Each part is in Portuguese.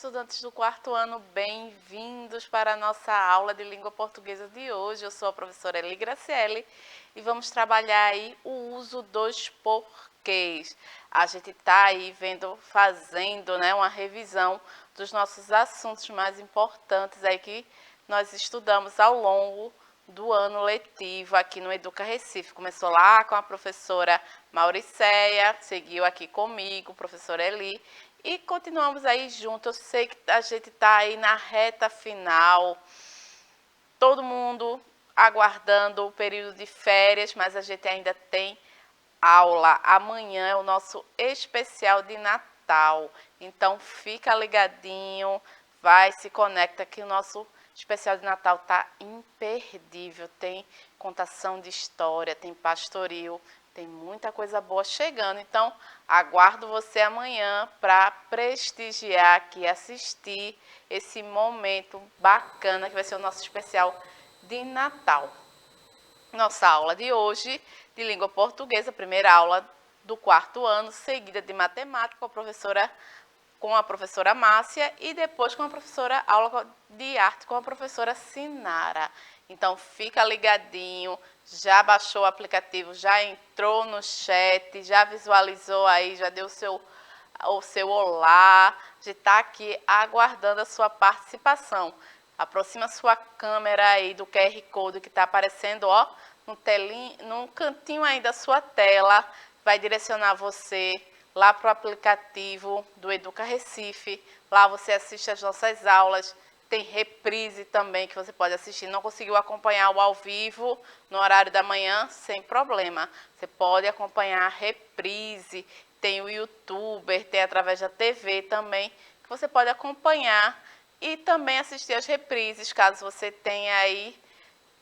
estudantes do quarto ano, bem-vindos para a nossa aula de língua portuguesa de hoje. Eu sou a professora Eli Graciele e vamos trabalhar aí o uso dos porquês. A gente está aí fazendo, né, uma revisão dos nossos assuntos mais importantes aí que nós estudamos ao longo do ano letivo aqui no Educa Recife. Começou lá com a professora Mauricéia, seguiu aqui comigo, professora Eli, e continuamos aí juntos. Eu sei que a gente está aí na reta final, todo mundo aguardando o período de férias, mas a gente ainda tem aula. Amanhã é o nosso especial de Natal, então fica ligadinho, se conecta que o nosso especial de Natal tá imperdível. Tem contação de história, tem pastoril, tem muita coisa boa chegando. Então, aguardo você amanhã para prestigiar aqui, assistir esse momento bacana que vai ser o nosso especial de Natal. Nossa aula de hoje de língua portuguesa, primeira aula do quarto ano, seguida de matemática com a professora Márcia e depois com a professora aula de arte com a professora Sinara. Então fica ligadinho, já baixou o aplicativo, já entrou no chat, já visualizou aí, já deu o seu olá, a gente está aqui aguardando a sua participação. Aproxima sua câmera aí do QR Code que está aparecendo, ó, no cantinho aí da sua tela, vai direcionar você lá para o aplicativo do Educa Recife. Lá você assiste as nossas aulas, tem reprise também que você pode assistir. Não conseguiu acompanhar o ao vivo no horário da manhã? Sem problema. Você pode acompanhar a reprise, tem o YouTuber, tem através da TV também, que você pode acompanhar e também assistir as reprises, caso você tenha aí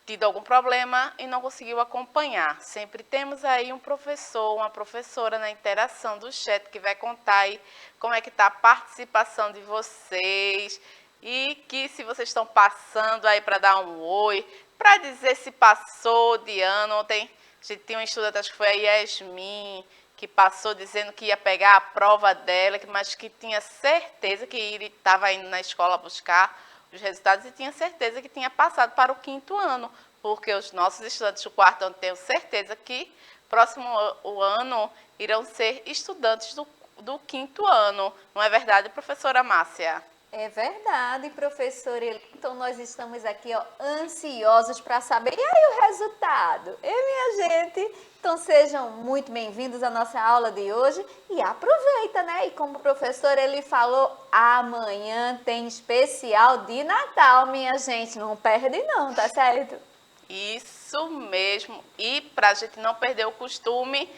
tido algum problema e não conseguiu acompanhar. Sempre temos aí um professor, uma professora na interação do chat que vai contar aí como é que está a participação de vocês e que se vocês estão passando aí para dar um oi, para dizer se passou de ano. Ontem a gente tinha um estudante, acho que foi a Yasmin, que passou dizendo que ia pegar a prova dela, mas que tinha certeza que estava indo na escola buscar os resultados e tinha certeza que tinha passado para o quinto ano, porque os nossos estudantes do quarto ano tenho certeza que próximo ano irão ser estudantes do quinto ano. Não é verdade, professora Márcia? É verdade, professora Eli. Então, nós estamos aqui ansiosos para saber. E aí o resultado? Minha gente? Então, sejam muito bem-vindos à nossa aula de hoje e aproveita, né? E como o professor Eli falou, amanhã tem especial de Natal, minha gente. Não perde não, tá certo? Isso mesmo. E para a gente não perder o costume,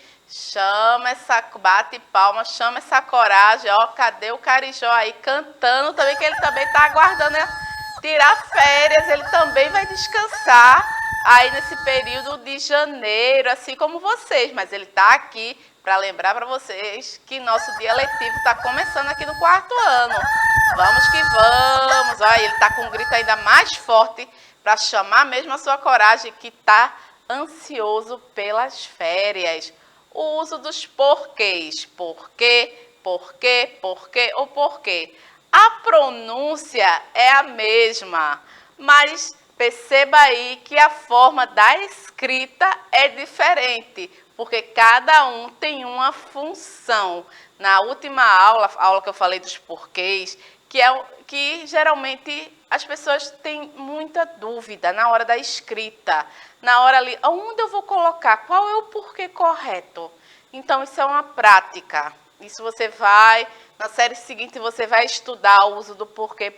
bate palma, chama essa coragem, ó, cadê o Carijó aí cantando também, que ele também está aguardando tirar férias, ele também vai descansar aí nesse período de janeiro, assim como vocês, mas ele está aqui para lembrar para vocês que nosso dia letivo está começando aqui no quarto ano. Vamos que vamos, olha, ele está com um grito ainda mais forte para chamar mesmo a sua coragem, que está ansioso pelas férias. O uso dos porquês, porquê, porquê, porquê ou porquê. A pronúncia é a mesma, mas perceba aí que a forma da escrita é diferente, porque cada um tem uma função. Na última aula, a aula que eu falei dos porquês, que geralmente as pessoas têm muita dúvida na hora da escrita, na hora ali, onde eu vou colocar, qual é o porquê correto. Então, isso é uma prática. Isso você vai, na série seguinte, você vai estudar o uso do porquê,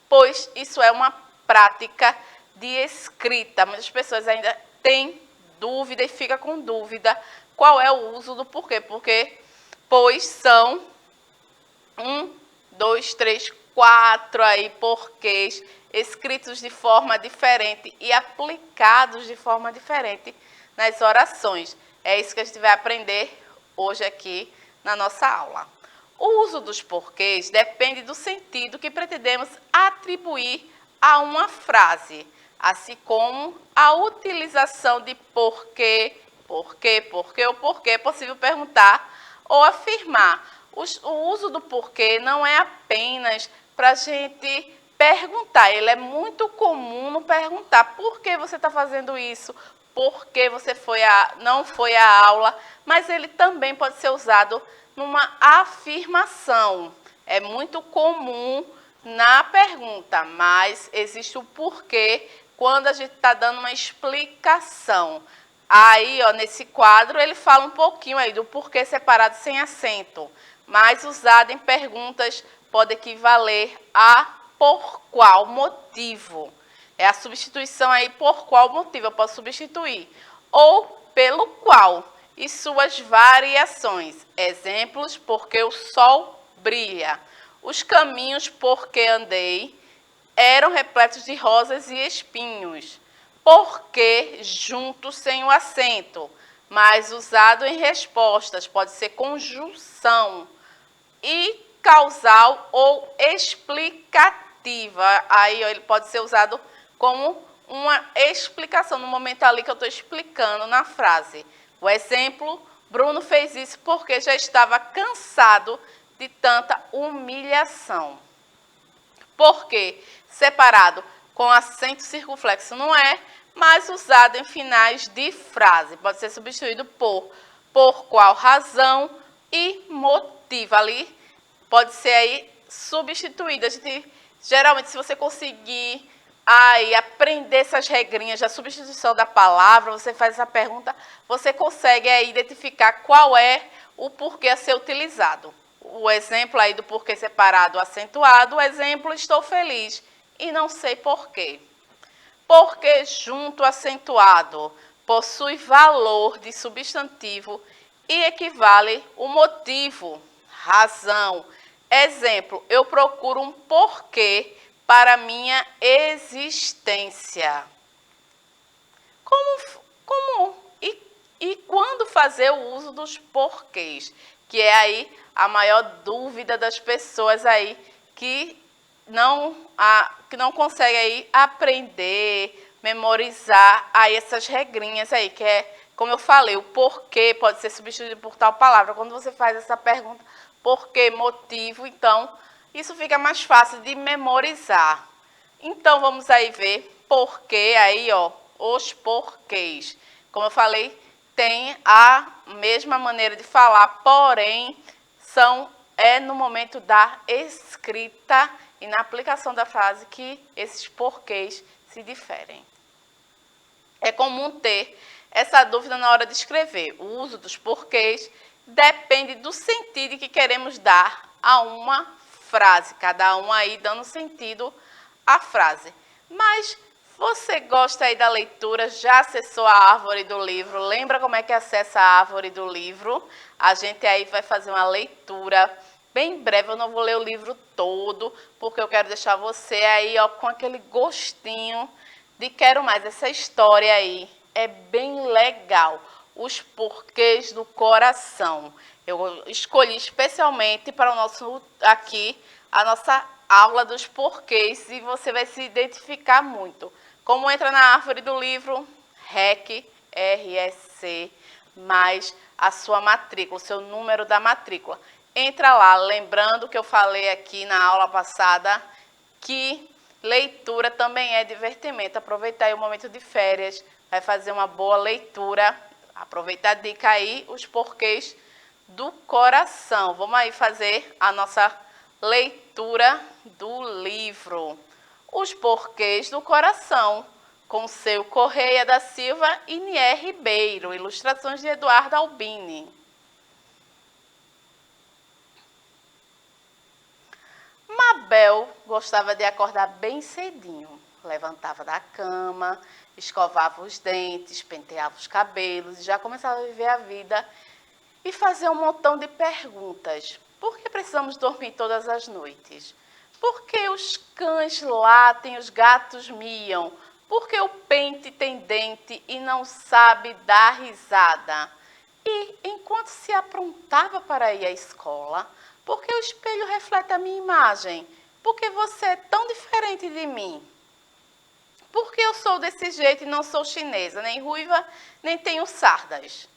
pois isso é uma prática de escrita. Muitas pessoas ainda têm dúvida e ficam com dúvida qual é o uso do porquê, pois são 1, 2, 3, 4 aí porquês escritos de forma diferente e aplicados de forma diferente nas orações. É isso que a gente vai aprender hoje aqui na nossa aula. O uso dos porquês depende do sentido que pretendemos atribuir a uma frase, assim como a utilização de porquê, porquê, porquê ou porquê é possível perguntar ou afirmar. O uso do porquê não é apenas para a gente perguntar. Ele é muito comum no perguntar por que você está fazendo isso, por que você não foi à aula, mas ele também pode ser usado numa afirmação. É muito comum na pergunta, mas existe o porquê quando a gente está dando uma explicação. Aí, ó, nesse quadro, ele fala um pouquinho aí do porquê separado sem acento, mas usado em perguntas pode equivaler a por qual motivo. É a substituição aí por qual motivo, eu posso substituir. Ou pelo qual e suas variações. Exemplos, porque o sol brilha. Os caminhos por que andei eram repletos de rosas e espinhos. Porque junto sem o acento, mas usado em respostas, pode ser conjunção. E causal ou explicativa. Aí ó, ele pode ser usado como uma explicação no momento ali que eu estou explicando na frase. O exemplo, Bruno fez isso porque já estava cansado de tanta humilhação. Por quê? Separado com acento circunflexo não é, mas usado em finais de frase. Pode ser substituído por qual razão e motivo. Ali pode ser aí substituído. A gente, geralmente, se você conseguir aí aprender essas regrinhas da substituição da palavra, você faz essa pergunta, você consegue aí identificar qual é o porquê a ser utilizado. O exemplo aí do porquê separado acentuado, o exemplo estou feliz e não sei porquê. Porque junto acentuado possui valor de substantivo e equivale o motivo, razão. Exemplo, eu procuro um porquê para minha existência. E quando fazer o uso dos porquês? Que é aí a maior dúvida das pessoas aí que não conseguem aí aprender, memorizar aí essas regrinhas aí, que é, como eu falei, o porquê pode ser substituído por tal palavra. Quando você faz essa pergunta, porquê, motivo, então, isso fica mais fácil de memorizar. Então, vamos aí ver porquê aí, ó, os porquês. Como eu falei, tem a mesma maneira de falar, porém, é no momento da escrita e na aplicação da frase que esses porquês se diferem. É comum ter essa dúvida na hora de escrever. O uso dos porquês depende do sentido que queremos dar a uma frase, cada um aí dando sentido à frase. Mas você gosta aí da leitura? Já acessou a árvore do livro? Lembra como é que acessa a árvore do livro? A gente aí vai fazer uma leitura bem breve. Eu não vou ler o livro todo, porque eu quero deixar você aí ó, com aquele gostinho de quero mais. Essa história aí é bem legal. Os porquês do coração. Eu escolhi especialmente para o nosso aqui a nossa aula dos porquês e você vai se identificar muito. Como entra na árvore do livro? REC, RSC, mais a sua matrícula, o seu número da matrícula. Entra lá, lembrando que eu falei aqui na aula passada que leitura também é divertimento. Aproveitar aí o momento de férias, vai fazer uma boa leitura. Aproveita a dica aí, os porquês do coração. Vamos aí fazer a nossa leitura do livro. Os porquês do coração, com seu Correia da Silva e Nier Ribeiro, ilustrações de Eduardo Albini. Mabel gostava de acordar bem cedinho. Levantava da cama, escovava os dentes, penteava os cabelos e já começava a viver a vida e fazer um montão de perguntas. Por que precisamos dormir todas as noites? Por que os cães latem, os gatos miam? Por que o pente tem dente e não sabe dar risada? E, enquanto se aprontava para ir à escola, por que o espelho reflete a minha imagem? Por que você é tão diferente de mim? Por que eu sou desse jeito e não sou chinesa, nem ruiva, nem tenho sardas?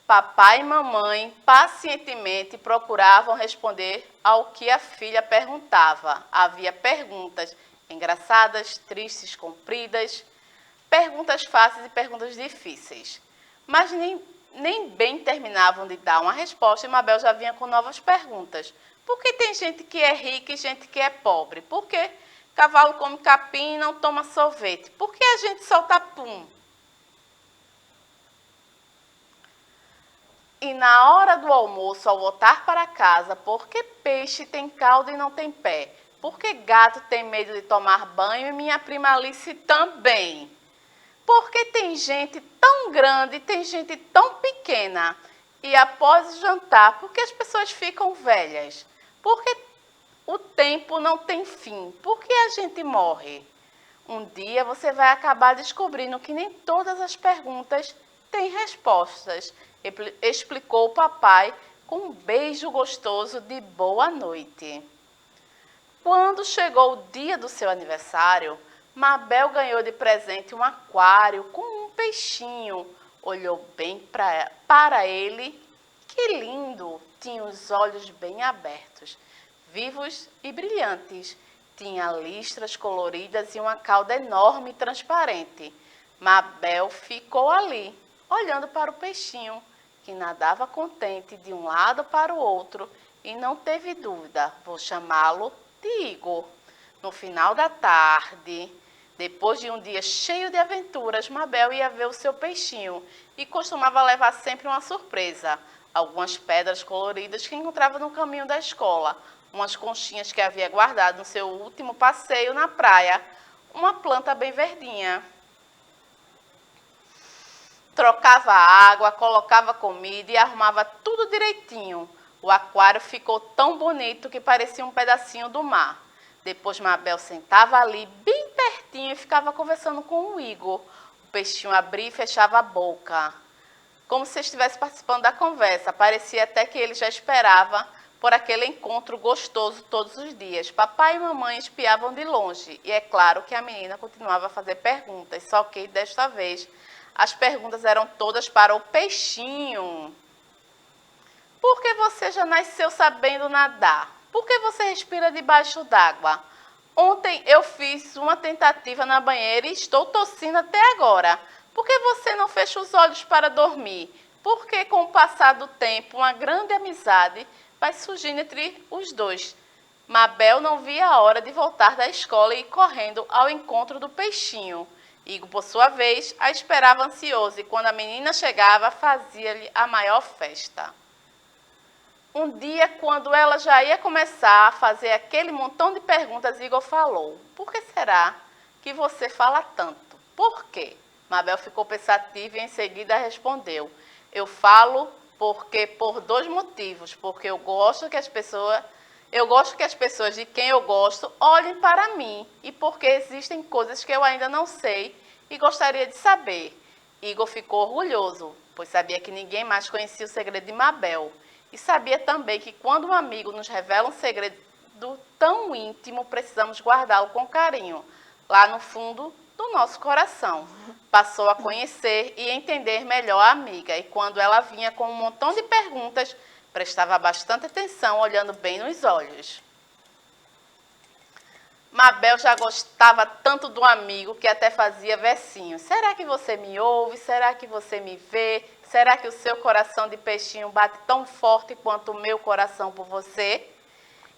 Papai e mamãe pacientemente procuravam responder ao que a filha perguntava. Havia perguntas engraçadas, tristes, compridas, perguntas fáceis e perguntas difíceis. Mas nem bem terminavam de dar uma resposta e Mabel já vinha com novas perguntas. Por que tem gente que é rica e gente que é pobre? Por que cavalo come capim e não toma sorvete? Por que a gente solta pum? E na hora do almoço, ao voltar para casa, por que peixe tem cauda e não tem pé? Por que gato tem medo de tomar banho e minha prima Alice também? Por que tem gente tão grande e tem gente tão pequena? E após o jantar, por que as pessoas ficam velhas? Por que o tempo não tem fim? Por que a gente morre? Um dia você vai acabar descobrindo que nem todas as perguntas têm respostas, explicou o papai com um beijo gostoso de boa noite. Quando chegou o dia do seu aniversário, Mabel ganhou de presente um aquário com um peixinho. Olhou bem para ele. Que lindo! Tinha os olhos bem abertos, vivos e brilhantes. Tinha listras coloridas e uma cauda enorme e transparente. Mabel ficou ali, olhando para o peixinho, que nadava contente de um lado para o outro, e não teve dúvida, vou chamá-lo de Igor. No final da tarde, depois de um dia cheio de aventuras, Mabel ia ver o seu peixinho e costumava levar sempre uma surpresa. Algumas pedras coloridas que encontrava no caminho da escola, umas conchinhas que havia guardado no seu último passeio na praia, uma planta bem verdinha. Trocava água, colocava comida e arrumava tudo direitinho. O aquário ficou tão bonito que parecia um pedacinho do mar. Depois Mabel sentava ali bem pertinho e ficava conversando com o Igor. O peixinho abria e fechava a boca, como se estivesse participando da conversa. Parecia até que ele já esperava por aquele encontro gostoso todos os dias. Papai e mamãe espiavam de longe e é claro que a menina continuava a fazer perguntas, só que desta vez as perguntas eram todas para o peixinho. Por que você já nasceu sabendo nadar? Por que você respira debaixo d'água? Ontem eu fiz uma tentativa na banheira e estou tossindo até agora. Por que você não fecha os olhos para dormir? Porque com o passar do tempo, uma grande amizade vai surgindo entre os dois. Mabel não via a hora de voltar da escola e ir correndo ao encontro do peixinho. Igor, por sua vez, a esperava ansioso e quando a menina chegava, fazia-lhe a maior festa. Um dia, quando ela já ia começar a fazer aquele montão de perguntas, Igor falou: por que será que você fala tanto? Por quê? Mabel ficou pensativa e em seguida respondeu: eu falo porque por dois motivos. Porque eu gosto que as pessoas de quem eu gosto olhem para mim e porque existem coisas que eu ainda não sei e gostaria de saber. Igor ficou orgulhoso, pois sabia que ninguém mais conhecia o segredo de Mabel. E sabia também que quando um amigo nos revela um segredo tão íntimo, precisamos guardá-lo com carinho, lá no fundo do nosso coração. Passou a conhecer e entender melhor a amiga, e quando ela vinha com um montão de perguntas, prestava bastante atenção, olhando bem nos olhos. Mabel já gostava tanto do amigo que até fazia versinhos. Será que você me ouve? Será que você me vê? Será que o seu coração de peixinho bate tão forte quanto o meu coração por você?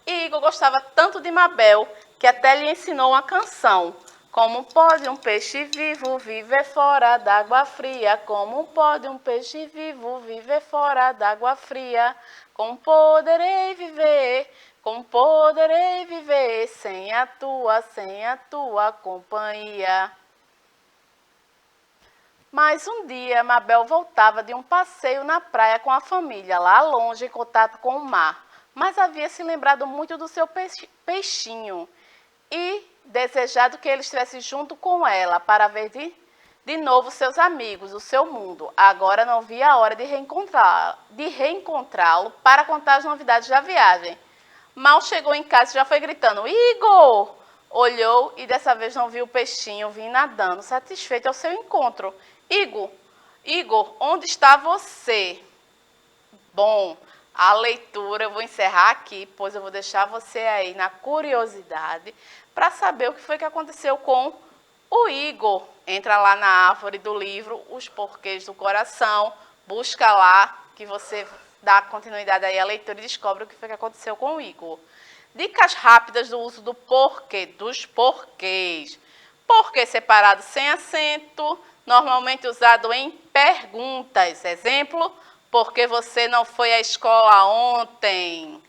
E Igor gostava tanto de Mabel que até lhe ensinou uma canção. Como pode um peixe vivo viver fora d'água fria? Como pode um peixe vivo viver fora d'água fria? Como poderei viver? Como poderei viver sem a tua companhia? Mas um dia, Mabel voltava de um passeio na praia com a família, lá longe, em contato com o mar. Mas havia se lembrado muito do seu peixinho e desejado que ele estivesse junto com ela para ver de novo seus amigos, o seu mundo. Agora não via a hora de reencontrá-lo para contar as novidades da viagem. Mal chegou em casa e já foi gritando: Igor! Olhou e dessa vez não viu o peixinho vir nadando, satisfeito ao seu encontro. Igor, onde está você? Bom, a leitura eu vou encerrar aqui, pois eu vou deixar você aí na curiosidade para saber o que foi que aconteceu com o Igor. Entra lá na árvore do livro Os Porquês do Coração, busca lá que você dá continuidade aí à leitura e descobre o que foi que aconteceu com o Igor. Dicas rápidas do uso do porquê, dos porquês. Porquê separado sem acento, normalmente usado em perguntas. Exemplo, por que você não foi à escola ontem?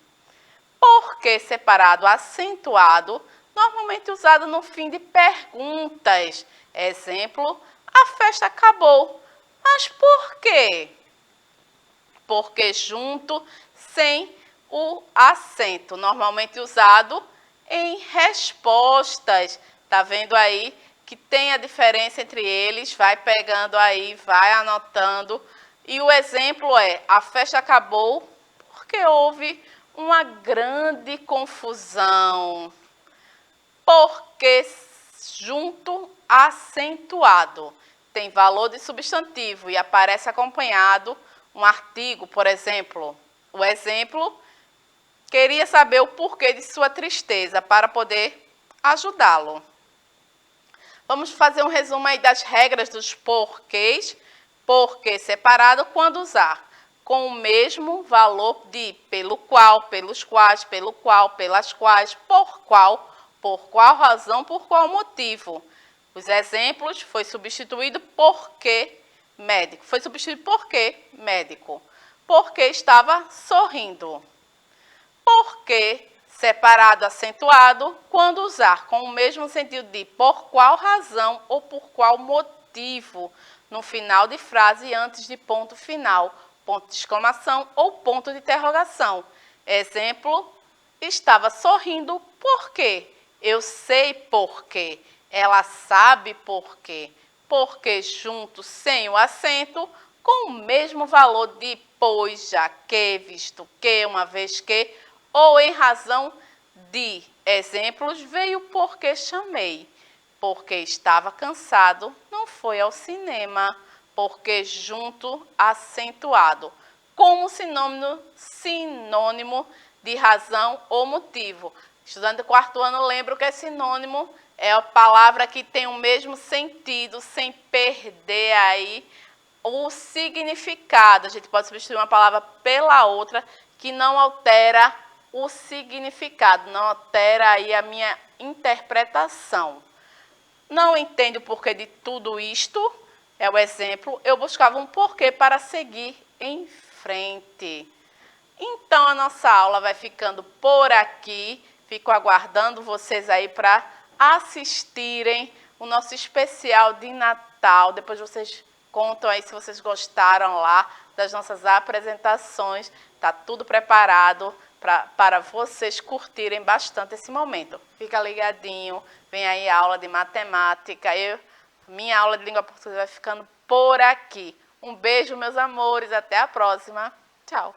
Porquê separado acentuado, normalmente usado no fim de perguntas. Exemplo, a festa acabou. Mas por quê? Porque junto, sem o acento, normalmente usado em respostas. Tá vendo aí que tem a diferença entre eles? Vai pegando aí, vai anotando. E o exemplo é: a festa acabou porque houve uma grande confusão. Porque junto acentuado tem valor de substantivo e aparece acompanhado um artigo, por exemplo. O exemplo: queria saber o porquê de sua tristeza para poder ajudá-lo. Vamos fazer um resumo aí das regras dos porquês. Porquê separado quando usar com o mesmo valor de pelo qual, pelos quais, pelo qual, pelas quais, por qual razão, por qual motivo. Os exemplos: foi substituído porque médico. Foi substituído porque médico. Porque estava sorrindo. Porque separado acentuado quando usar com o mesmo sentido de por qual razão ou por qual motivo no final de frase antes de ponto final, ponto de exclamação ou ponto de interrogação. Exemplo: estava sorrindo porque eu sei porquê. Ela sabe porquê. Porque junto sem o acento, com o mesmo valor de pois, já que, visto que, uma vez que, ou em razão de. Exemplos: veio porque chamei. Porque estava cansado, não foi ao cinema. Porque junto acentuado. Como sinônimo de razão ou motivo. Estudante do quarto ano, lembra que é sinônimo, é a palavra que tem o mesmo sentido, sem perder aí o significado. A gente pode substituir uma palavra pela outra que não altera o significado, não altera aí a minha interpretação. Não entendo o porquê de tudo isto, é o exemplo: eu buscava um porquê para seguir em frente. Então, a nossa aula vai ficando por aqui. Fico aguardando vocês aí para assistirem o nosso especial de Natal. Depois vocês contam aí se vocês gostaram lá das nossas apresentações. Está tudo preparado para vocês curtirem bastante esse momento. Fica ligadinho, vem aí a aula de matemática. Minha aula de língua portuguesa vai ficando por aqui. Um beijo, meus amores, até a próxima. Tchau!